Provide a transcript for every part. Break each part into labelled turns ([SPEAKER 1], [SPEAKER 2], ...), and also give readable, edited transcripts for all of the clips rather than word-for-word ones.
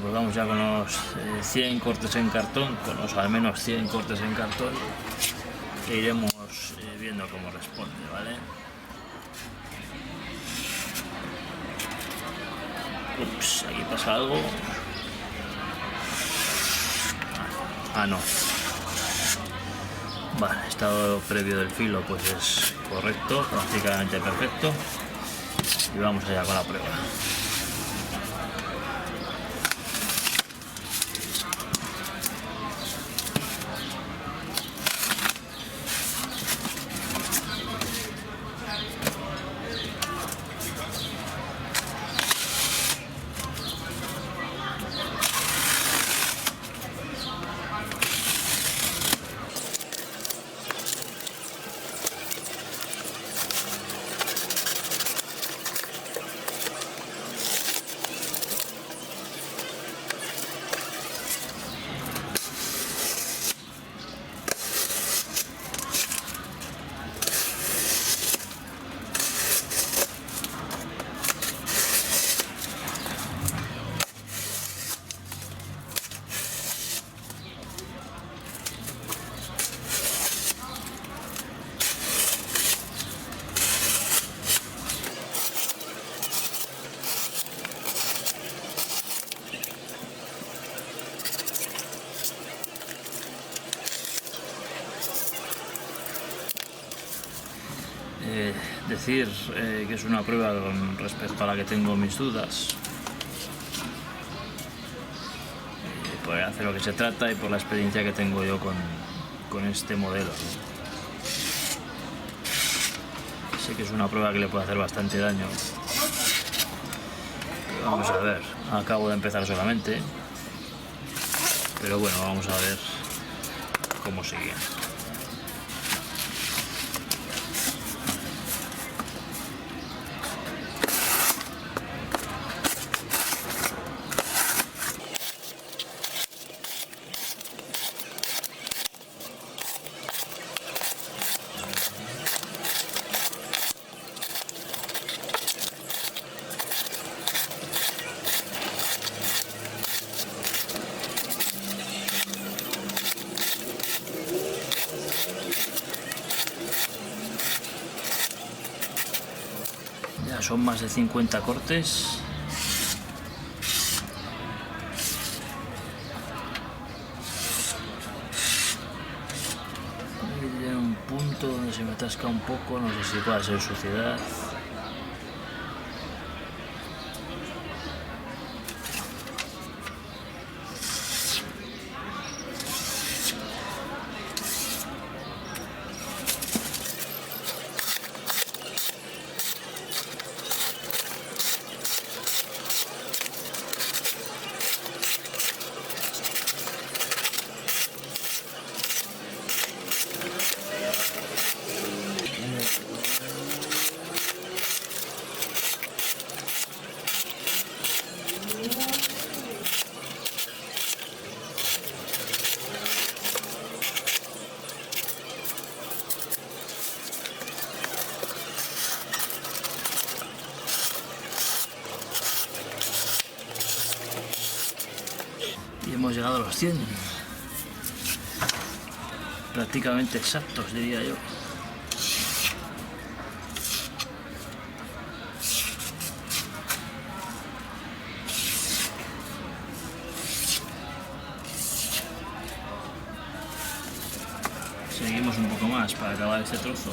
[SPEAKER 1] pues vamos ya con los 100 cortes en cartón, con los al menos 100 cortes en cartón, e iremos viendo cómo responde, ¿vale? Ups, aquí pasa algo. Ah, no. Vale, estado previo del filo pues es correcto, prácticamente perfecto. Y vamos allá con la prueba. Decir que es una prueba con respecto a la que tengo mis dudas, por hacer lo que se trata y por la experiencia que tengo yo con este modelo, ¿no? Sé que es una prueba que le puede hacer bastante daño. Vamos a ver, acabo de empezar solamente, pero bueno, vamos a ver cómo sigue. Ya son más de 50 cortes. Aquí tiene un punto donde se me atasca un poco, no sé si puede ser suciedad. Y hemos llegado a los 100, prácticamente exactos, diría yo. Seguimos un poco más para acabar este trozo.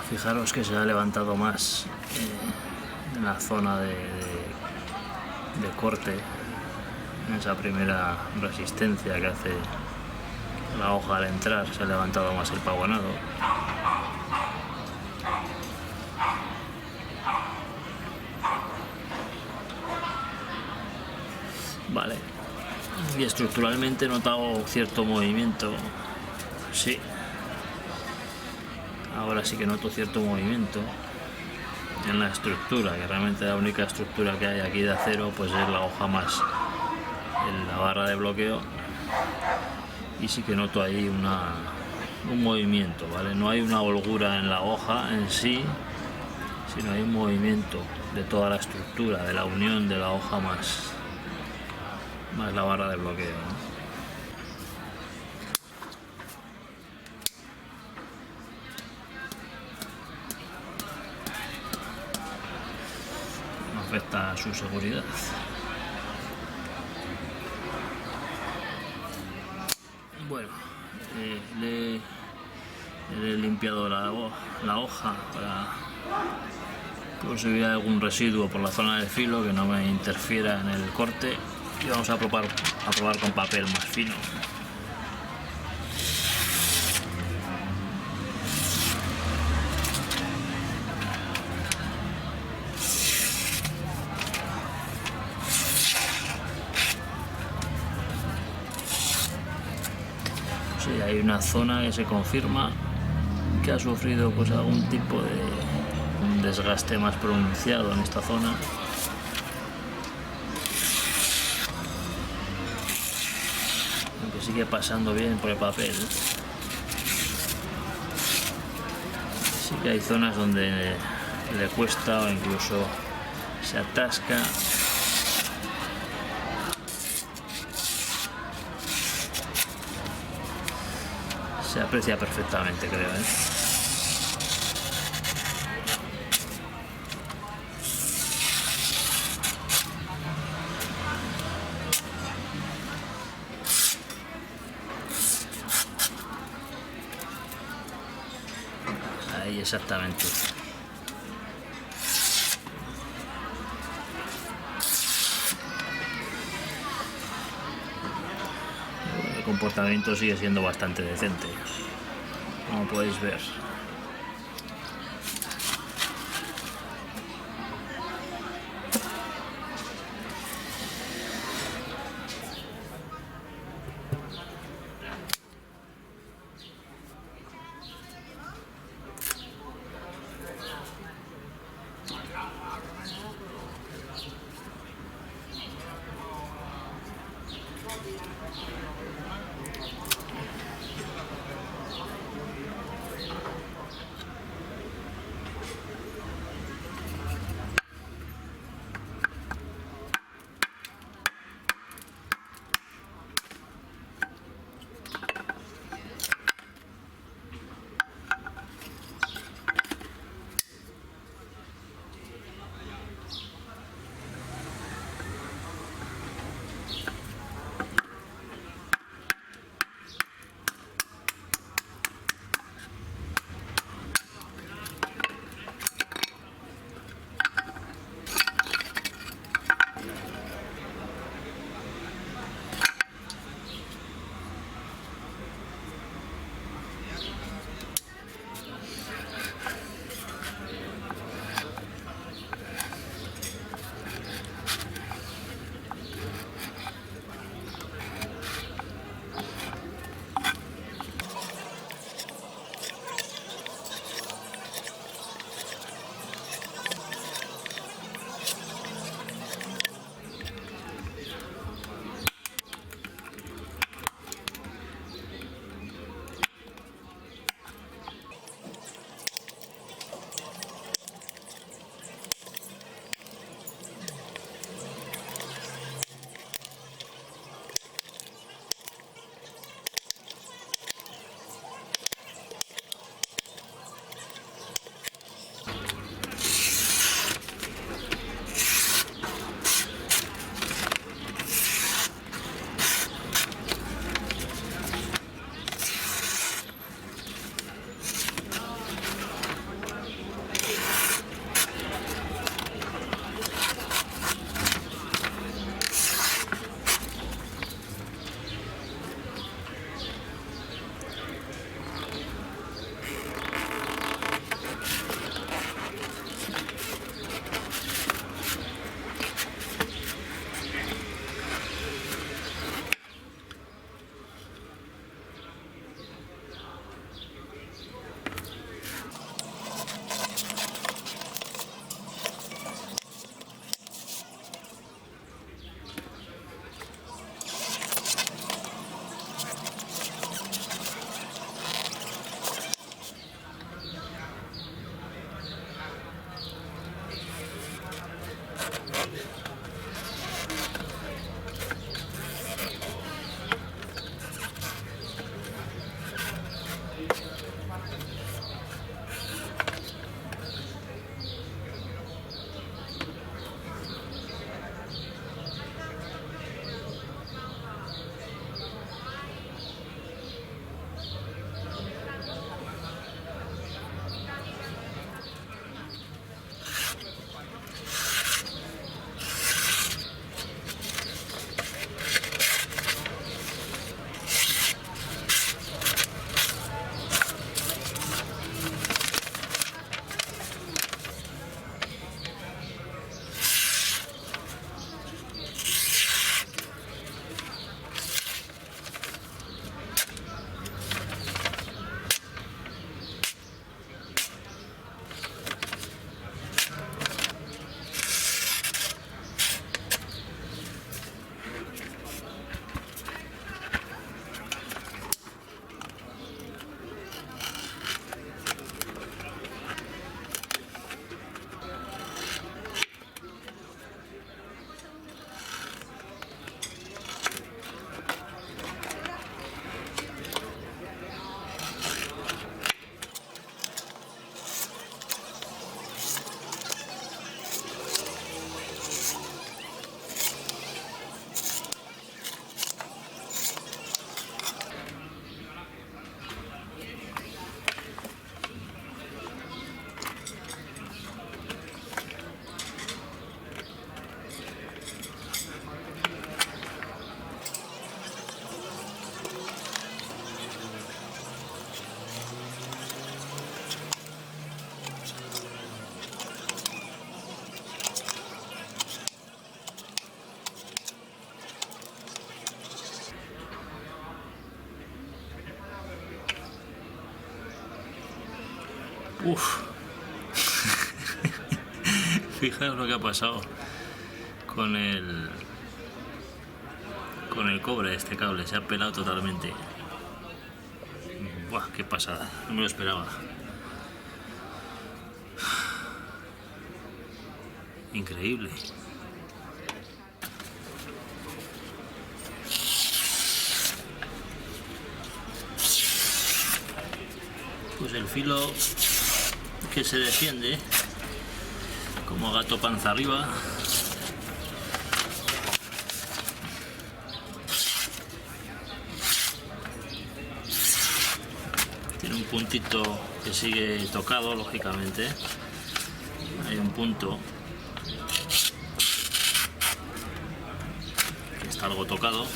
[SPEAKER 1] fijaros que se ha levantado más en la zona de corte, en esa primera resistencia que hace la hoja al entrar, se ha levantado más el pavonado. Vale, y estructuralmente he notado cierto movimiento, sí, ahora sí que noto cierto movimiento en la estructura, que realmente la única estructura que hay aquí de acero pues es la hoja más en la barra de bloqueo, y sí que noto ahí un movimiento, ¿vale? No hay una holgura en la hoja en sí, sino hay un movimiento de toda la estructura, de la unión de la hoja más la barra de bloqueo, ¿no? No afecta a su seguridad. Bueno, le he limpiado la hoja para por si hubiera algún residuo por la zona del filo que no me interfiera en el corte, y vamos a probar con papel más fino. Sí, hay una zona que se confirma que ha sufrido pues algún tipo de un desgaste más pronunciado en esta zona. Aunque sigue pasando bien por el papel. Sí que hay zonas donde le cuesta o incluso se atasca. Se aprecia perfectamente, creo, ¿eh? Ahí exactamente. El comportamiento sigue siendo bastante decente, como podéis ver. Uf. Fijaos lo que ha pasado con el cobre de este cable, se ha pelado totalmente. Buah, qué pasada, no me lo esperaba. Increíble. Pues el filo que se defiende como gato panza arriba. Tiene un puntito que sigue tocado, lógicamente. Hay un punto que está algo tocado.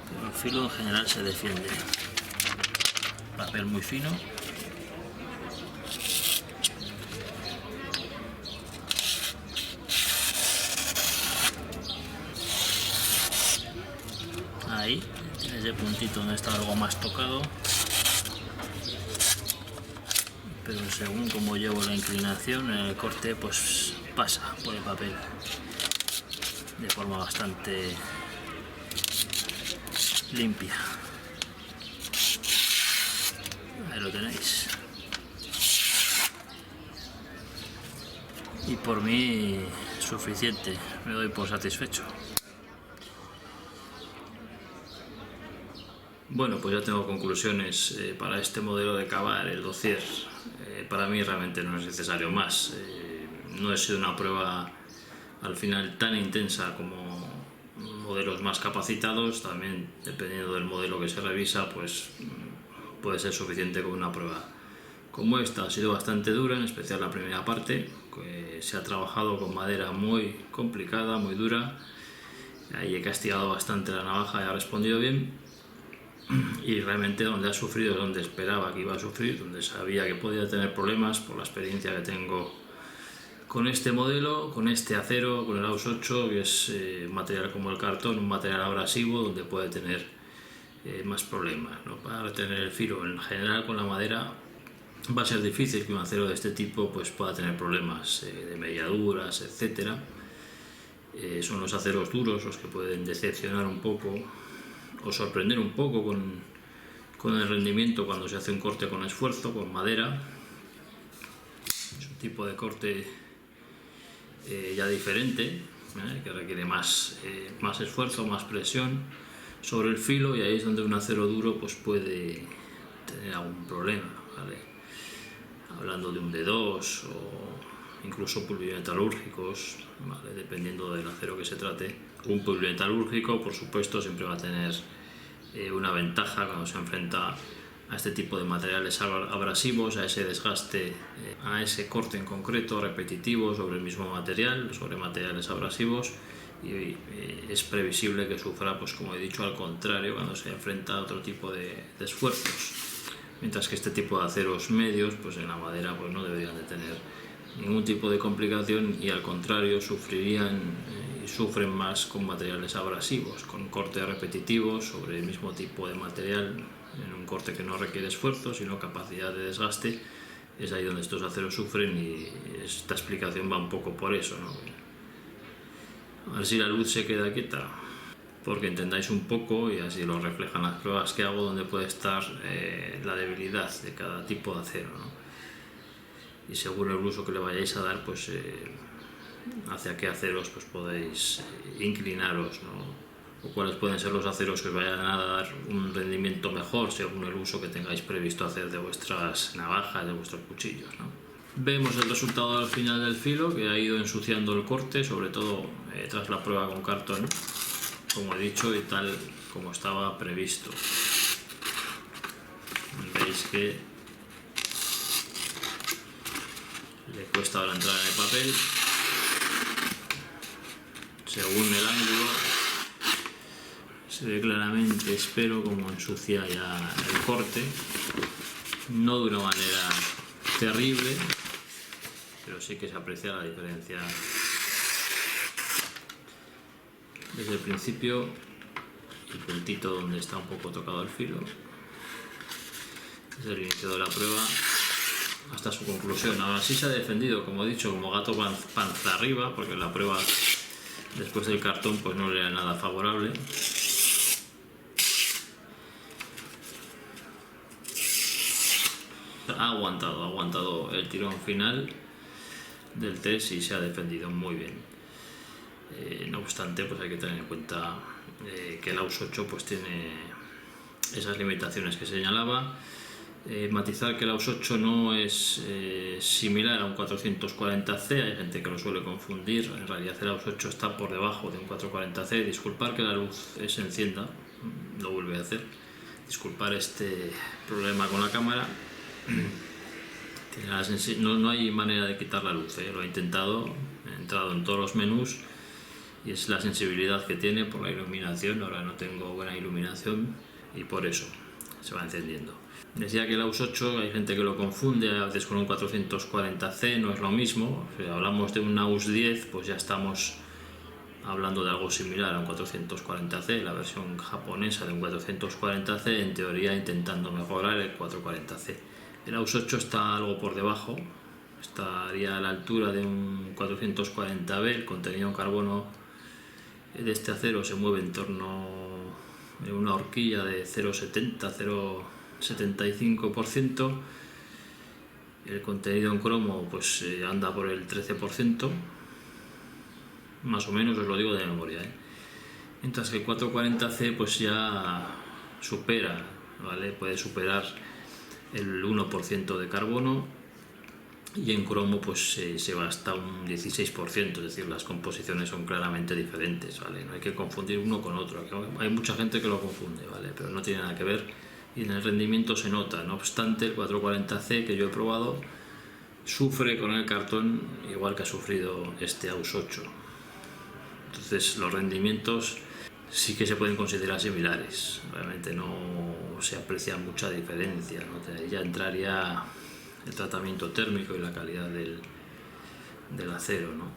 [SPEAKER 1] Pero el filo en general se defiende. Papel muy fino. Ahí tiene ese puntito donde está algo más tocado, pero según como llevo la inclinación en el corte, pues pasa por el papel de forma bastante limpia. Ahí lo tenéis. Y por mí suficiente, me doy por satisfecho. Bueno, pues ya tengo conclusiones para este modelo de cavar, el dossier. Para mí realmente no es necesario más. No ha sido una prueba al final tan intensa como modelos más capacitados. También dependiendo del modelo que se revisa, pues puede ser suficiente con una prueba como esta. Ha sido bastante dura, en especial la primera parte, que se ha trabajado con madera muy complicada, muy dura. Ahí he castigado bastante la navaja y ha respondido bien. Y realmente donde ha sufrido es donde esperaba que iba a sufrir, donde sabía que podía tener problemas por la experiencia que tengo con este modelo, con este acero, con el AUS 8, que es un material como el cartón, un material abrasivo donde puede tener más problemas, ¿no? Para retener el filo en general con la madera va a ser difícil que un acero de este tipo pues pueda tener problemas de mediaduras, etcétera. Son los aceros duros los que pueden decepcionar un poco o sorprender un poco con el rendimiento cuando se hace un corte con esfuerzo, con madera. Es un tipo de corte ya diferente, que requiere más esfuerzo, más presión sobre el filo, y ahí es donde un acero duro pues puede tener algún problema, ¿vale? Hablando de un D2 o incluso polimetalúrgicos, ¿vale? Dependiendo del acero que se trate. Un polimetalúrgico, por supuesto, siempre va a tener una ventaja cuando se enfrenta a este tipo de materiales abrasivos, a ese desgaste, a ese corte en concreto repetitivo sobre el mismo material, sobre materiales abrasivos, y es previsible que sufra, pues como he dicho, al contrario cuando se enfrenta a otro tipo de esfuerzos. Mientras que este tipo de aceros medios, pues en la madera pues no deberían de tener ningún tipo de complicación, y al contrario sufrirían y sufren más con materiales abrasivos, con cortes repetitivos sobre el mismo tipo de material, en un corte que no requiere esfuerzo sino capacidad de desgaste. Es ahí donde estos aceros sufren, y esta explicación va un poco por eso, ¿no? A ver si la luz se queda quieta, porque entendáis un poco, y así lo reflejan las pruebas que hago, donde puede estar la debilidad de cada tipo de acero, ¿no? Y según el uso que le vayáis a dar, pues hacia qué aceros pues podéis inclinaros, ¿no? O cuáles pueden ser los aceros que os vayan a dar un rendimiento mejor según el uso que tengáis previsto hacer de vuestras navajas, de vuestros cuchillos, ¿no? Vemos el resultado al final del filo, que ha ido ensuciando el corte, sobre todo tras la prueba con cartón, como he dicho, y tal como estaba previsto. Veis que le cuesta ahora entrar en el papel. Según el ángulo se ve claramente, espero, como ensucia ya el corte, no de una manera terrible, pero sí que se aprecia la diferencia desde el principio, el puntito donde está un poco tocado el filo, desde el inicio de la prueba hasta su conclusión. Ahora sí se ha defendido, como he dicho, como gato panza arriba, porque la prueba después del cartón pues no le era nada favorable. Ha aguantado el tirón final del test y se ha defendido muy bien. No obstante, pues hay que tener en cuenta que el AUS 8 pues tiene esas limitaciones que señalaba. Matizar que el AUS 8 no es similar a un 440C, hay gente que lo suele confundir, en realidad el AUS 8 está por debajo de un 440C. Disculpar que la luz se encienda, lo vuelve a hacer, disculpar este problema con la cámara. No hay manera de quitar la luz, lo he intentado, he entrado en todos los menús y es la sensibilidad que tiene por la iluminación. Ahora no tengo buena iluminación y por eso se va encendiendo. Decía que el AUS 8 hay gente que lo confunde a veces con un 440C, no es lo mismo. Si hablamos de un AUS 10, pues ya estamos hablando de algo similar a un 440C, la versión japonesa de un 440C, en teoría intentando mejorar el 440C. El AUS 8 está algo por debajo, estaría a la altura de un 440B, el contenido en carbono de este acero se mueve en torno a una horquilla de 0,70-0,75%, el contenido en cromo pues anda por el 13%, más o menos, os lo digo de memoria, mientras que el 440C pues ya supera, ¿vale? Puede superar el 1% de carbono y en cromo pues se va hasta un 16%, es decir, las composiciones son claramente diferentes, ¿vale? No hay que confundir uno con otro, hay mucha gente que lo confunde, ¿vale? Pero no tiene nada que ver y en el rendimiento se nota. No obstante, el 440C que yo he probado sufre con el cartón igual que ha sufrido este AUS 8. Entonces los rendimientos sí que se pueden considerar similares, realmente no se aprecia mucha diferencia, ¿no? Ya entraría el tratamiento térmico y la calidad del acero, ¿no?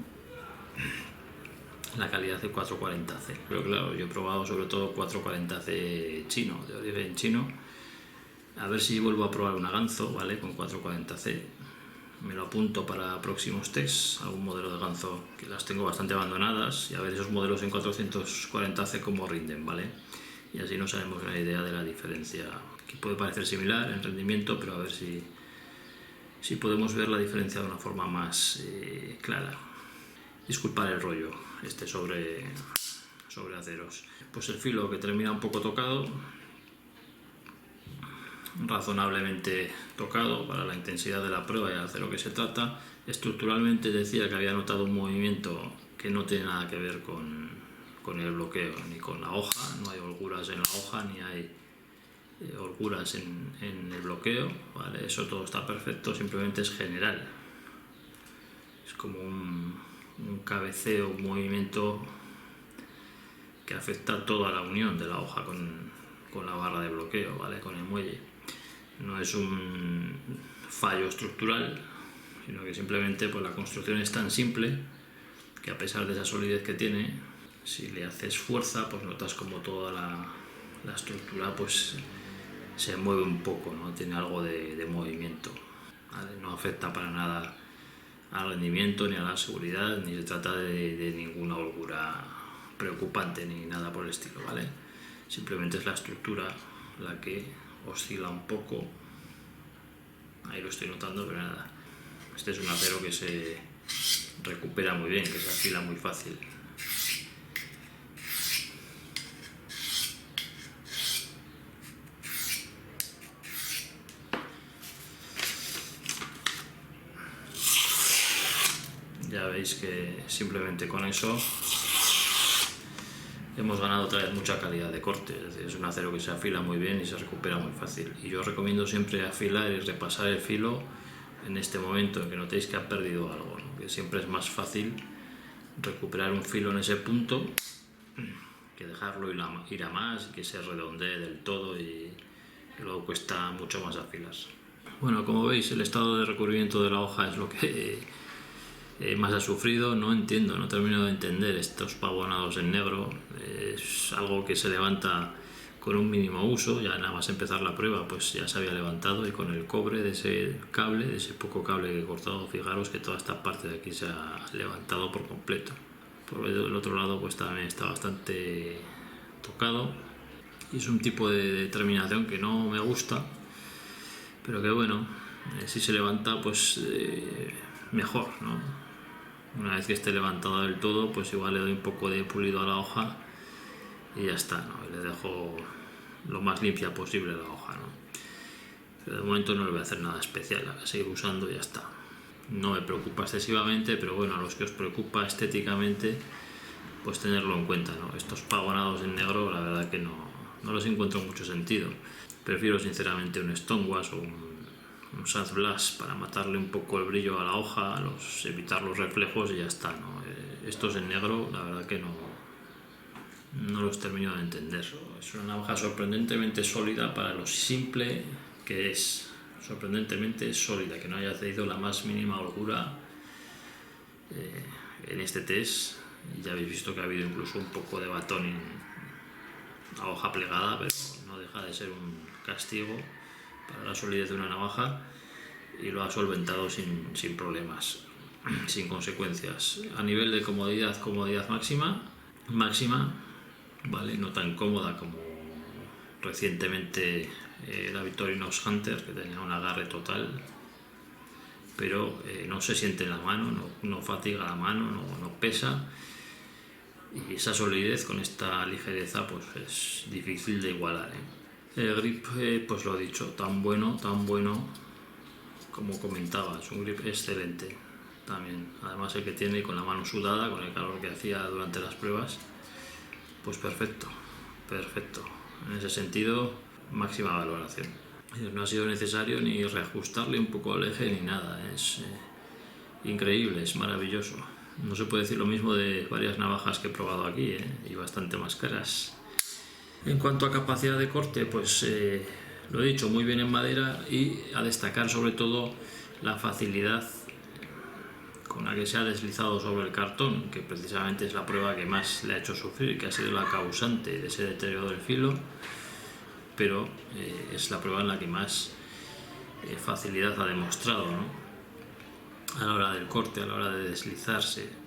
[SPEAKER 1] La calidad del 440C. Pero claro, yo he probado sobre todo 440C chino, de origen chino. A ver si vuelvo a probar una Ganzo, ¿vale? Con 440C. Me lo apunto para próximos tests, algún modelo de Ganzo, que las tengo bastante abandonadas, y a ver esos modelos en 440C cómo rinden, ¿vale? Y así nos haremos una idea de la diferencia, que puede parecer similar en rendimiento, pero a ver si podemos ver la diferencia de una forma más clara. Disculpar el rollo sobre aceros. Pues el filo que termina un poco tocado, razonablemente tocado para la intensidad de la prueba y el acero que se trata. Estructuralmente decía que había notado un movimiento que no tiene nada que ver con el bloqueo ni con la hoja, no hay holguras en la hoja ni hay holguras en el bloqueo, ¿vale? Eso todo está perfecto, simplemente es general, es como un cabeceo, un movimiento que afecta toda la unión de la hoja con la barra de bloqueo, ¿vale? Con el muelle. No es un fallo estructural, sino que simplemente pues, la construcción es tan simple que a pesar de esa solidez que tiene, si le haces fuerza, pues notas como toda la estructura pues se mueve un poco, ¿no? Tiene algo de movimiento, ¿vale? No afecta para nada al rendimiento ni a la seguridad, ni se trata de ninguna holgura preocupante ni nada por el estilo, ¿vale? Simplemente es la estructura la que oscila un poco, ahí lo estoy notando, pero nada. Este es un acero que se recupera muy bien, que se afila muy fácil. Ya veis que simplemente con eso hemos ganado otra vez mucha calidad de corte, es decir, es un acero que se afila muy bien y se recupera muy fácil. Y yo recomiendo siempre afilar y repasar el filo en este momento en que notéis que ha perdido algo, ¿no? Que siempre es más fácil recuperar un filo en ese punto que dejarlo ir a más y que se redondee del todo y luego cuesta mucho más afilar. Bueno, como veis, el estado de recubrimiento de la hoja es lo que más ha sufrido. No entiendo, no termino de entender estos pavonados en negro. Es algo que se levanta con un mínimo uso, ya nada más empezar la prueba pues ya se había levantado, y con el cobre de ese cable, de ese poco cable que he cortado, fijaros que toda esta parte de aquí se ha levantado por completo. Por el otro lado pues también está bastante tocado, y es un tipo de terminación que no me gusta, pero que bueno, si se levanta pues mejor, ¿no? Una vez que esté levantado del todo, pues igual le doy un poco de pulido a la hoja y ya está, ¿no? Y le dejo lo más limpia posible la hoja, ¿no? Pero de momento no le voy a hacer nada especial, la voy a seguir usando y ya está. No me preocupa excesivamente, pero bueno, a los que os preocupa estéticamente, pues tenerlo en cuenta, ¿no? Estos pavonados en negro, la verdad que no los encuentro mucho sentido. Prefiero sinceramente un Stonewash o un Sandblast para matarle un poco el brillo a la hoja, evitar los reflejos y ya está, ¿no? Estos en negro, la verdad que no los termino de entender. Es una navaja sorprendentemente sólida para lo simple que es. Sorprendentemente sólida, que no haya cedido la más mínima holgura en este test. Y ya habéis visto que ha habido incluso un poco de batón en la hoja plegada, pero no deja de ser un castigo para la solidez de una navaja, y lo ha solventado sin problemas, sin consecuencias. A nivel de comodidad máxima, ¿vale? No tan cómoda como recientemente la Victorinox Hunter, que tenía un agarre total, pero no se siente en la mano, no fatiga la mano, no pesa, y esa solidez con esta ligereza pues es difícil de igualar, ¿eh? El grip, pues lo he dicho, tan bueno como comentaba, es un grip excelente también. Además el que tiene con la mano sudada, con el calor que hacía durante las pruebas, pues perfecto. En ese sentido, máxima valoración. No ha sido necesario ni reajustarle un poco el eje ni nada, es increíble, es maravilloso. No se puede decir lo mismo de varias navajas que he probado aquí, y bastante más caras. En cuanto a capacidad de corte, pues lo he dicho, muy bien en madera, y a destacar sobre todo la facilidad con la que se ha deslizado sobre el cartón, que precisamente es la prueba que más le ha hecho sufrir, que ha sido la causante de ese deterioro del filo, pero es la prueba en la que más facilidad ha demostrado, ¿no? A la hora del corte, a la hora de deslizarse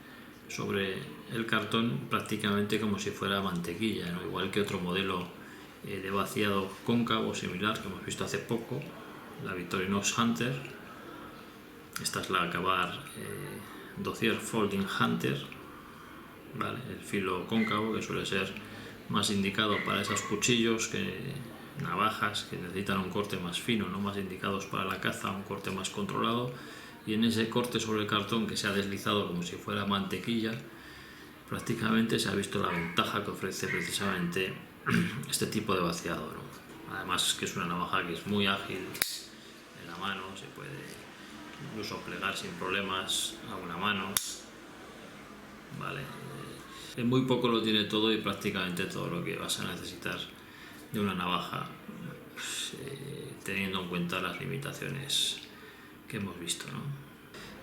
[SPEAKER 1] sobre el cartón, prácticamente como si fuera mantequilla, ¿no? Igual que otro modelo de vaciado cóncavo similar que hemos visto hace poco, la Victorinox Hunter. Esta es la Acabar Dossier Folding Hunter, ¿vale? El filo cóncavo, que suele ser más indicado para esos cuchillos, navajas que necesitan un corte más fino, ¿no? Más indicados para la caza, un corte más controlado. Y en ese corte sobre el cartón, que se ha deslizado como si fuera mantequilla, prácticamente se ha visto la ventaja que ofrece precisamente este tipo de vaciado, ¿no? Además que es una navaja que es muy ágil en la mano, se puede incluso plegar sin problemas a una mano, ¿vale? En muy poco lo tiene todo, y prácticamente todo lo que vas a necesitar de una navaja, pues, teniendo en cuenta las limitaciones que hemos visto, ¿no?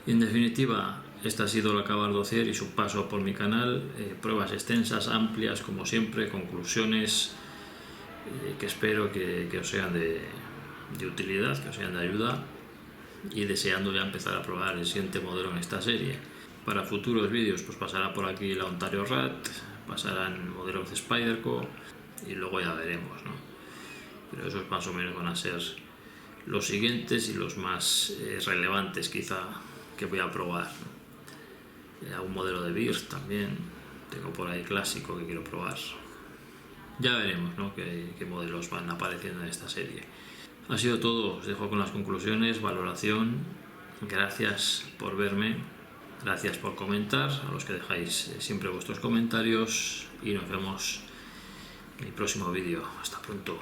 [SPEAKER 1] Y en definitiva, esta ha sido la Acabar Dossier y su paso por mi canal. Pruebas extensas, amplias, como siempre, conclusiones que espero que os sean de utilidad, que os sean de ayuda, y deseando ya empezar a probar el siguiente modelo en esta serie. Para futuros vídeos pues pasará por aquí la Ontario Rat, pasarán modelos de Spyderco, y luego ya veremos, ¿no? Pero esos más o menos van a ser los siguientes y los más relevantes quizá que voy a probar, ¿no? Algún modelo de Beers también tengo por ahí clásico que quiero probar. Ya veremos, ¿no? qué modelos van apareciendo en esta serie. Ha sido todo, os dejo con las conclusiones, valoración. Gracias por verme, gracias por comentar, a los que dejáis siempre vuestros comentarios, y nos vemos en el próximo vídeo. Hasta pronto.